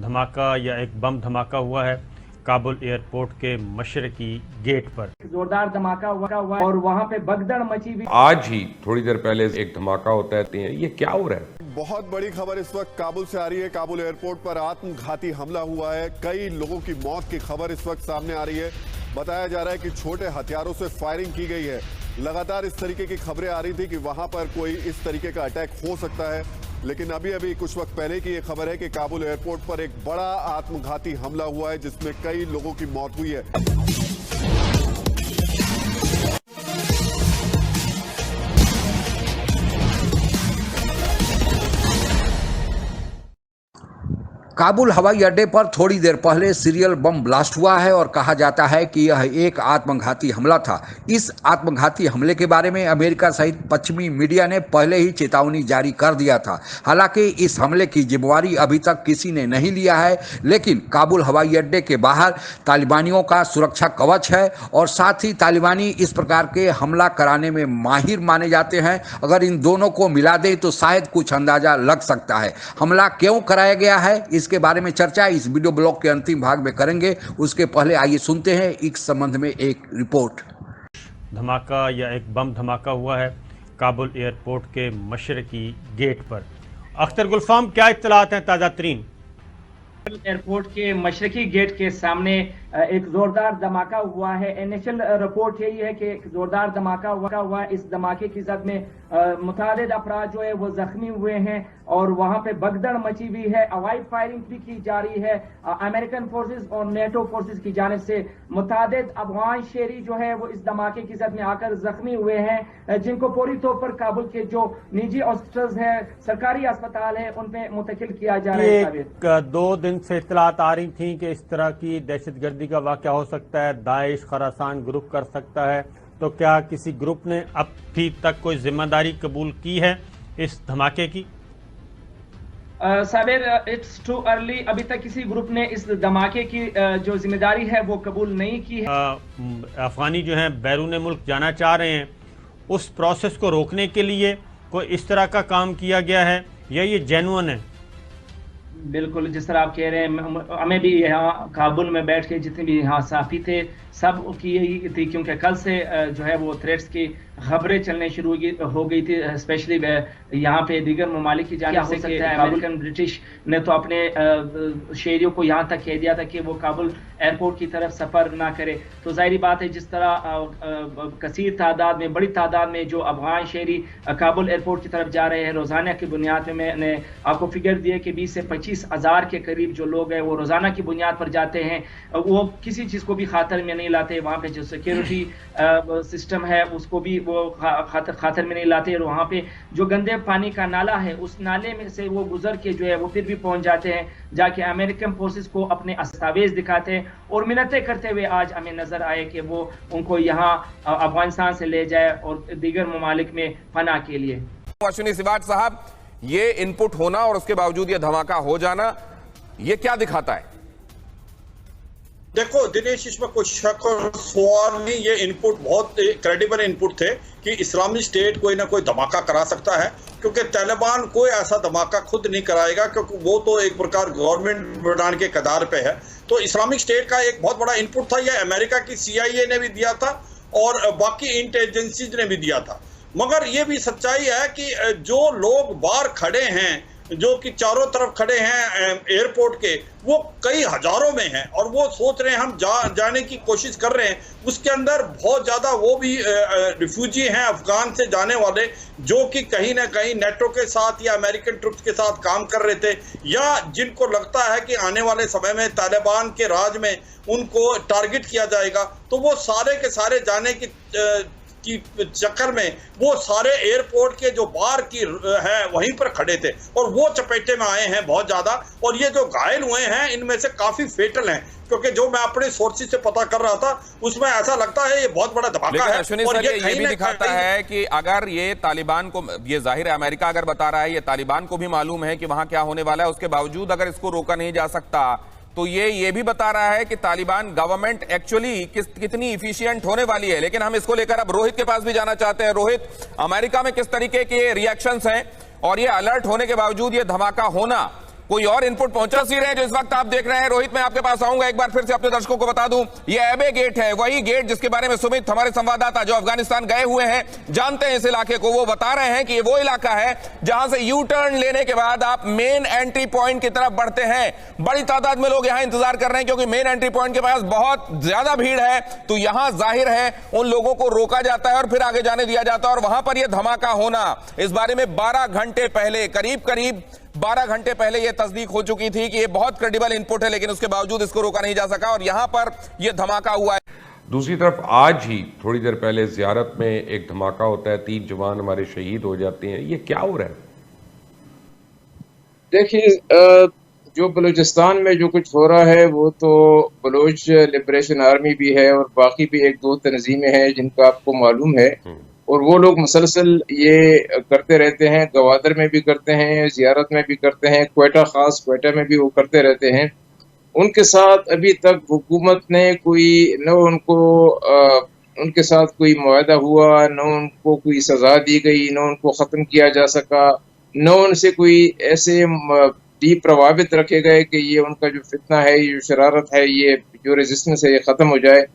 धमाका या एक बम धमाका हुआ है काबुल एयरपोर्ट के मशरकी गेट पर। जोरदार धमाका हुआ और वहां पे भगदड़ मची हुई। आज ही थोड़ी देर पहले एक धमाका होता है, ये क्या हो रहा है? बहुत बड़ी खबर इस वक्त काबुल से आ रही है। काबुल एयरपोर्ट पर आत्मघाती हमला हुआ है। कई लोगों की मौत की खबर इस वक्त सामने आ रही है। बताया जा रहा है कि छोटे हथियारों से फायरिंग की गई है। लगातार इस तरीके की खबरें आ रही थी कि वहां पर कोई इस तरीके का अटैक हो सकता है, लेकिन अभी कुछ वक्त पहले की ये खबर है कि काबुल एयरपोर्ट पर एक बड़ा आत्मघाती हमला हुआ है जिसमें कई लोगों की मौत हुई है। काबुल हवाई अड्डे पर थोड़ी देर पहले सीरियल बम ब्लास्ट हुआ है और कहा जाता है कि यह एक आत्मघाती हमला था। इस आत्मघाती हमले के बारे में अमेरिका सहित पश्चिमी मीडिया ने पहले ही चेतावनी जारी कर दिया था। हालांकि इस हमले की जिम्मेवारी अभी तक किसी ने नहीं लिया है, लेकिन काबुल हवाई अड्डे के बाहर तालिबानियों का सुरक्षा कवच है और साथ ही तालिबानी इस प्रकार के हमला कराने में माहिर माने जाते हैं। अगर इन दोनों को मिला दें तो शायद कुछ अंदाजा लग सकता है। हमला क्यों कराया गया है, इसके बारे में चर्चा इस वीडियो ब्लॉग के अंतिम भाग में करेंगे। उसके पहले आइए सुनते हैं इस संबंध में एक रिपोर्ट। धमाका या एक बम धमाका हुआ है काबुल एयरपोर्ट के मशरकी गेट पर। अख्तर गुलफाम, क्या इत्तलात हैं ताज़ा तरीन? एयरपोर्ट के मशरकी गेट के सामने एक जोरदार धमाका हुआ है। इनिशियल रिपोर्ट यही है कि एक जोरदार धमाका हुआ। इस धमाके की जद में मुतादिद अफराद जो है वो जख्मी हुए हैं और वहां पे भगदड़ मची हुई है। हवाई फायरिंग भी की जा रही है। अमेरिकन फोर्सेस और नेटो फोर्सेस की जानिब से मुतादिद अफगान शहरी जो है वो इस धमाके की जद में आकर जख्मी हुए हैं, जिनको पूरी तौर पर काबुल के जो निजी हॉस्पिटल्स है, सरकारी अस्पताल है, उन पे मुंतकिल किया जा रहा है। 2 दिन से इत्तलात आ रही थी कि इस तरह की दहशतगर्दी का वाक़या हो सकता है, दाइश खरासान ग्रुप कर सकता है, तो क्या किसी ग्रुप ने अभी तक कोई जिम्मेदारी कबूल की है इस धमाके की? Sabir, it's too early. अभी तक किसी ग्रुप ने इस धमाके की जो जिम्मेदारी है वो कबूल नहीं की है। अफगानी जो हैं बैरून मुल्क जाना चाह रहे हैं, उस प्रोसेस को रोकने के लिए कोई इस तरह का काम किया गया है या ये जेन्युइन है? बिल्कुल, जिस तरह आप कह रहे हैं, हमें भी यहाँ काबुल में बैठ के जितने भी यहाँ साफी थे सब की यही थी, क्योंकि कल से जो है वो थ्रेट्स की खबरें चलने शुरू हो गई थी, स्पेशली यहाँ पे दीगर ममालिक की जानिब से कि अमेरिकन ब्रिटिश ने तो अपने शहरियों को यहाँ तक कह दिया था कि वो काबुल एयरपोर्ट की तरफ सफ़र ना करे। तो जाहिर बात है जिस तरह कसीर तादाद में, बड़ी तादाद में जो अफगान शहरी काबुल एयरपोर्ट की तरफ जा रहे हैं, रोज़ाना की बुनियाद में मैंने आपको फिगर दिए कि 20 से 25 हज़ार के करीब जो लोग हैं वो रोज़ाना की बुनियाद पर जाते हैं। वो किसी चीज़ को भी खातर में नहीं लाते। वहाँ पे जो सिक्योरिटी सिस्टम है उसको भी वो खातर में नहीं लाते। और वहाँ पे जो गंदे पानी का नाला है उस नाले में से वो गुजर के जो है वो फिर भी पहुँच जाते हैं, जाके अमेरिकन फोर्सेस को अपने दस्तावेज दिखाते हैं और मिन्नतें करते हुए आज हमें नजर आए कि वो उनको यहाँ अफगानिस्तान से ले जाए और दीगर ममालिक में पनाह के लिए। अश्विनी सिवाट साहब, ये इनपुट होना और उसके बावजूद ये धमाका हो जाना, ये क्या दिखाता है? देखो दिनेश, इसमें कुछ शक और सवाल नहीं, ये इनपुट बहुत क्रेडिबल इनपुट थे कि इस्लामिक स्टेट कोई ना कोई धमाका करा सकता है, क्योंकि तालिबान कोई ऐसा धमाका खुद नहीं कराएगा, क्योंकि वो तो एक प्रकार गवर्नमेंट बनाने के कगार पे है। तो इस्लामिक स्टेट का एक बहुत बड़ा इनपुट था, यह अमेरिका की CIA ने भी दिया था और बाकी इंटेलिजेंसीज ने भी दिया था। मगर ये भी सच्चाई है कि जो लोग बाहर खड़े हैं, जो कि चारों तरफ खड़े हैं एयरपोर्ट के, वो कई हजारों में हैं और वो सोच रहे हैं हम जाने की कोशिश कर रहे हैं। उसके अंदर बहुत ज़्यादा वो भी रिफ्यूजी हैं अफगान से जाने वाले, जो कि कहीं ना कहीं नेटो के साथ या अमेरिकन ट्रुप्स के साथ काम कर रहे थे, या जिनको लगता है कि आने वाले समय में तालिबान के राज में उनको टारगेट किया जाएगा। तो वो सारे के सारे जाने की चक्कर में वो सारे एयरपोर्ट के जो बाहर की है वहीं पर खड़े थे और वो चपेटे में आए हैं बहुत ज्यादा। और ये जो घायल हुए हैं इनमें से काफी फेटल हैं, क्योंकि जो मैं अपने सोर्सेज से पता कर रहा था उसमें ऐसा लगता है ये बहुत बड़ा धमाका है। अश्विनी सर, ये भी दिखाता है कि अगर ये तालिबान को, ये जाहिर है अमेरिका अगर बता रहा है, ये तालिबान को भी मालूम है कि वहां क्या होने वाला है, उसके बावजूद अगर इसको रोका नहीं जा सकता, तो ये भी बता रहा है कि तालिबान गवर्नमेंट एक्चुअली कितनी इफिशिएंट होने वाली है। लेकिन हम इसको लेकर अब रोहित के पास भी जाना चाहते हैं। रोहित, अमेरिका में किस तरीके के रिएक्शंस हैं और ये अलर्ट होने के बावजूद ये धमाका होना, कोई और इनपुट पहुंचा सी रहे जो इस वक्त आप देख रहे हैं? रोहित, मैं आपके पास आऊंगा। एक बार फिर से अपने दर्शकों को बता दूं, ये एबे गेट है, वही गेट जिसके बारे में सुमित, हमारे संवाददाता जो अफगानिस्तान गए हुए हैं, जानते हैं इस इलाके को, वो बता रहे हैं कि ये वो इलाका है जहां से यू टर्न लेने के बाद आप मेन एंट्री पॉइंट की तरफ बढ़ते हैं। बड़ी तादाद में लोग यहां इंतजार कर रहे हैं क्योंकि मेन एंट्री पॉइंट के पास बहुत ज्यादा भीड़ है, तो यहां जाहिर है उन लोगों को रोका जाता है और फिर आगे जाने दिया जाता है। और वहां पर यह धमाका होना, इस बारे में 12 घंटे पहले, करीब 12 घंटे पहले यह तस्दीक हो चुकी थी कि यह बहुत क्रेडिबल इनपुट है, लेकिन उसके बावजूद इसको रोका नहीं जा सका और यहां पर यह धमाका हुआ है। दूसरी तरफ आज ही थोड़ी देर पहले ज़ियारत में एक धमाका होता है, 3 जवान हमारे शहीद हो जाते हैं। ये क्या हो रहा है? देखिए, जो बलूचिस्तान में जो कुछ हो रहा है वो तो बलोच लिबरेशन आर्मी भी है और बाकी भी 1-2 तंजीमें हैं जिनका आपको मालूम है, और वो लोग मुसलसल ये करते रहते हैं। गवादर में भी करते हैं, ज़ियारत में भी करते हैं, क्वेटा में भी वो करते रहते हैं। उनके साथ अभी तक हुकूमत ने कोई न उनके साथ कोई मुआहदा हुआ, न उनको कोई सज़ा दी गई, न उनको ख़त्म किया जा सका, न उनसे कोई ऐसे डीप प्रभावित रखे गए कि ये उनका जो फितना है, ये जो शरारत है, ये जो रेजिस्टेंस है, ये ख़त्म हो जाए।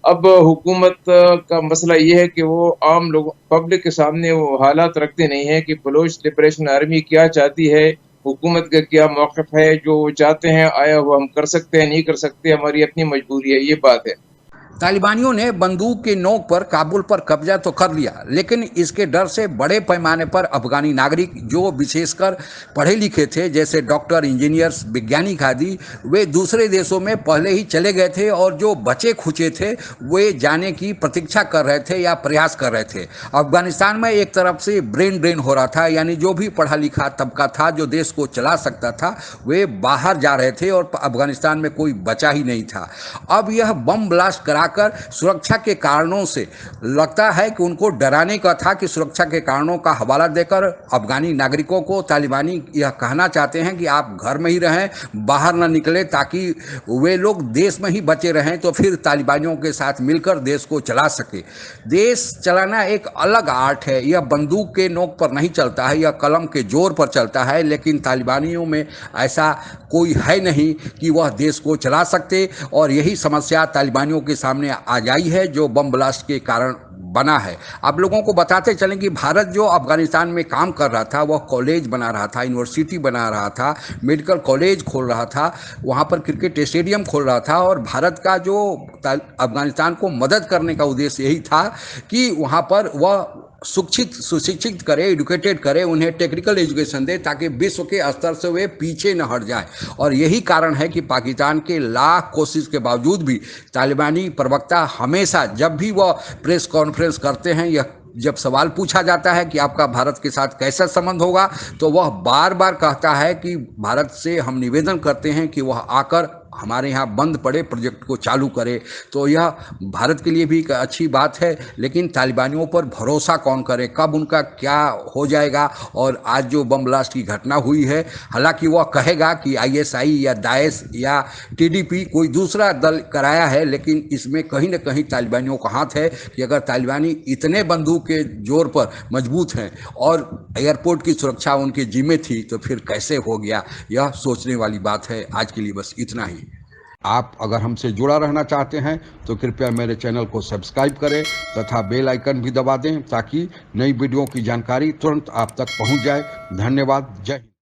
अब हुकूमत का मसला ये है कि वो आम लोगों, पब्लिक के सामने वो हालात रखते नहीं है कि बलोच लिबरेशन आर्मी क्या चाहती है, हुकूमत का क्या मौक़िफ़ है, जो चाहते हैं आया वो हम कर सकते हैं, नहीं कर सकते, हमारी अपनी मजबूरी है, ये बात है। तालिबानियों ने बंदूक के नोक पर काबुल पर कब्जा तो कर लिया, लेकिन इसके डर से बड़े पैमाने पर अफगानी नागरिक जो विशेषकर पढ़े लिखे थे, जैसे डॉक्टर, इंजीनियर्स, वैज्ञानिक आदि, वे दूसरे देशों में पहले ही चले गए थे और जो बचे खुचे थे वे जाने की प्रतीक्षा कर रहे थे या प्रयास कर रहे थे। अफगानिस्तान में एक तरफ से ब्रेन ड्रेन हो रहा था, यानी जो भी पढ़ा लिखा तबका था जो देश को चला सकता था वे बाहर जा रहे थे और अफगानिस्तान में कोई बचा ही नहीं था। अब यह बम ब्लास्ट करा कर सुरक्षा के कारणों से लगता है कि उनको डराने का था कि सुरक्षा के कारणों का हवाला देकर अफगानी नागरिकों को तालिबानी यह कहना चाहते हैं कि आप घर में ही रहें, बाहर ना निकलें, ताकि वे लोग देश में ही बचे रहें, तो फिर तालिबानियों के साथ मिलकर देश को चला सके। देश चलाना एक अलग आर्ट है, यह बंदूक के नोक पर नहीं चलता है, यह कलम के जोर पर चलता है, लेकिन तालिबानियों में ऐसा कोई है नहीं कि वह देश को चला सकते, और यही समस्या तालिबानियों के सामने आ जाई है जो बम ब्लास्ट के कारण बना है। आप लोगों को बताते चलें कि भारत जो अफगानिस्तान में काम कर रहा था, वह कॉलेज बना रहा था, यूनिवर्सिटी बना रहा था, मेडिकल कॉलेज खोल रहा था, वहाँ पर क्रिकेट स्टेडियम खोल रहा था, और भारत का जो अफगानिस्तान को मदद करने का उद्देश्य यही था कि वहाँ पर वह सुशिक्षित करे, एजुकेटेड करे, उन्हें टेक्निकल एजुकेशन दे ताकि विश्व के स्तर से वे पीछे न हट जाए। और यही कारण है कि पाकिस्तान के लाख कोशिश के बावजूद भी तालिबानी प्रवक्ता हमेशा जब भी वह प्रेस कॉन्फ्रेंस करते हैं, यह जब सवाल पूछा जाता है कि आपका भारत के साथ कैसा संबंध होगा, तो वह बार बार कहता है कि भारत से हम निवेदन करते हैं कि वह आकर हमारे यहाँ बंद पड़े प्रोजेक्ट को चालू करे। तो यह भारत के लिए भी एक अच्छी बात है, लेकिन तालिबानियों पर भरोसा कौन करे, कब उनका क्या हो जाएगा। और आज जो बम ब्लास्ट की घटना हुई है, हालांकि वह कहेगा कि ISI या दाइश या TDP कोई दूसरा दल कराया है, लेकिन इसमें कहीं न कहीं तालिबानियों का हाथ है कि अगर तालिबानी इतने बंदूक के जोर पर मजबूत हैं और एयरपोर्ट की सुरक्षा उनके जिम्मे थी, तो फिर कैसे हो गया, यह सोचने वाली बात है। आज के लिए बस इतना ही। आप अगर हमसे जुड़ा रहना चाहते हैं तो कृपया मेरे चैनल को सब्सक्राइब करें तथा बेल आइकन भी दबा दें ताकि नई वीडियो की जानकारी तुरंत आप तक पहुंच जाए। धन्यवाद। जय हिंद।